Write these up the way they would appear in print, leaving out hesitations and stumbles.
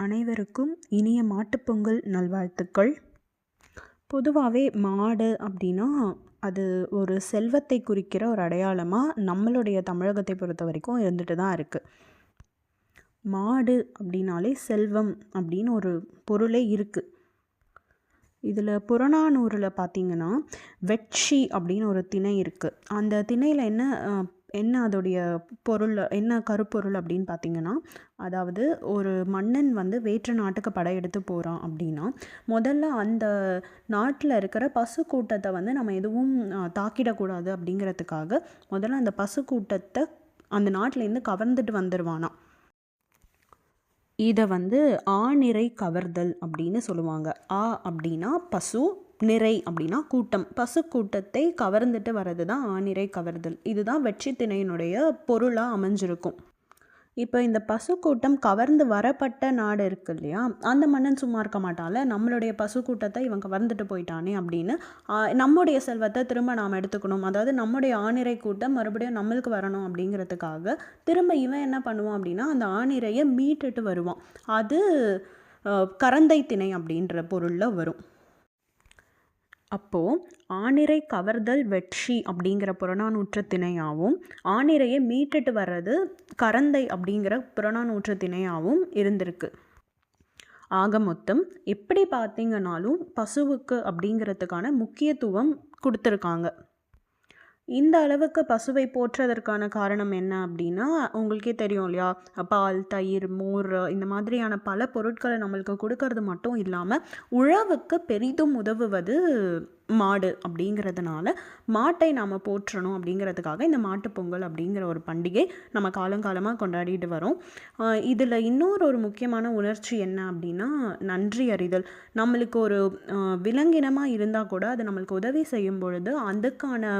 அனைவருக்கும் இனிய மாட்டுப்பொங்கல் நல்வாழ்த்துக்கள். பொதுவாகவே மாடு அப்படின்னா அது ஒரு செல்வத்தை குறிக்கிற ஒரு அடையாளமாக நம்மளுடைய தமிழகத்தை பொறுத்த வரைக்கும் இருந்துட்டு தான் இருக்குது. மாடு அப்படின்னாலே செல்வம் அப்படின்னு ஒரு பொருளே இருக்குது. இதில் புறநானூறில் பார்த்திங்கன்னா வெட்சி அப்படின்னு ஒரு திணை இருக்குது. அந்த திணையில் என்ன அதோடைய பொருள் என்ன கருப்பொருள் அப்படின்னு பார்த்திங்கன்னா, அதாவது ஒரு மன்னன் வேற்று நாட்டுக்கு படையெடுத்து போகிறான் அப்படின்னா முதல்ல அந்த நாட்டில் இருக்கிற பசு கூட்டத்தை நம்ம எதுவும் தாக்கிடக்கூடாது அப்படிங்கிறதுக்காக முதல்ல அந்த பசு கூட்டத்தை அந்த நாட்டிலேருந்து கவர்ந்துட்டு வந்துடுவானா. இதை ஆநிறை கவர்தல் அப்படின்னு சொல்லுவாங்க. அப்படின்னா பசு, நிறை அப்படின்னா கூட்டம். பசு கூட்டத்தை கவர்ந்துட்டு வர்றது தான் ஆநிறை கவர்தல். இதுதான் வெற்றி திணையினுடைய பொருளாக அமைஞ்சிருக்கும். இப்போ இந்த பசு கூட்டம் கவர்ந்து வரப்பட்ட நாடு இருக்கு இல்லையா, அந்த மன்னன் சும்மா இருக்க மாட்டான்ல, நம்மளுடைய பசு கூட்டத்தை இவன் கவர்ந்துட்டு போயிட்டானே அப்படின்னு நம்முடைய செல்வத்தை திரும்ப நாம் எடுத்துக்கணும், அதாவது நம்முடைய ஆணிரை கூட்டம் மறுபடியும் நம்மளுக்கு வரணும் அப்படிங்கிறதுக்காக திரும்ப இவன் என்ன பண்ணுவான் அப்படின்னா அந்த ஆணிரையை மீட்டுட்டு வருவான். அது கரந்தை திணை அப்படின்ற பொருளில் வரும். அப்போது ஆணிரை கவர்தல் வெட்சி அப்படிங்கிற புறநானூற்று திணையாகவும் ஆணிரையை மீட்டுட்டு வர்றது கரந்தை அப்படிங்கிற புறநானூற்று திணையாகவும் இருந்திருக்கு. ஆக மொத்தம் எப்படி பார்த்திங்கனாலும் பசுவுக்கு அப்படிங்கிறதுக்கான முக்கியத்துவம் கொடுத்துருக்காங்க. இந்த அளவுக்கு பசுவை போற்றுவதற்கான காரணம் என்ன அப்படின்னா, உங்களுக்கே தெரியும் இல்லையா, பால், தயிர், மோர் இந்த மாதிரியான பல பொருட்களை நம்மளுக்கு கொடுக்கறது மட்டும் இல்லாமல் உழவுக்கு பெரிதும் உதவுவது மாடு அப்படிங்கிறதுனால மாட்டை நாம் போற்றணும் அப்படிங்கிறதுக்காக இந்த மாட்டுப்பொங்கல் அப்படிங்கிற ஒரு பண்டிகை நம்ம காலங்காலமாக கொண்டாடிட்டு வரோம். இதில் இன்னொரு முக்கியமான உணர்ச்சி என்ன அப்படின்னா நன்றி அறிதல். நம்மளுக்கு ஒரு விலங்கினமாக இருந்தால் கூட அது நம்மளுக்கு உதவி செய்யும் பொழுது அதுக்கான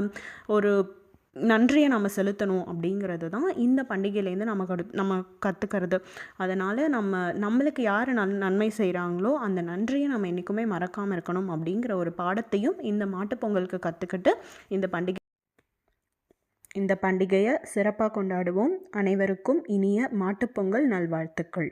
ஒரு நன்றியை நம்ம செலுத்தணும் அப்படிங்கிறது தான் இந்த பண்டிகையிலேருந்து நம்ம கற்றுக்கிறது. அதனால் நம்மளுக்கு யார் நன்மை செய்கிறாங்களோ அந்த நன்றியை நம்ம என்றைக்குமே மறக்காமல் இருக்கணும் அப்படிங்கிற ஒரு பாடத்தையும் இந்த மாட்டுப்பொங்கலுக்கு கற்றுக்கிட்டு இந்த பண்டிகையை சிறப்பாக கொண்டாடுவோம். அனைவருக்கும் இனிய மாட்டுப்பொங்கல் நல்வாழ்த்துக்கள்.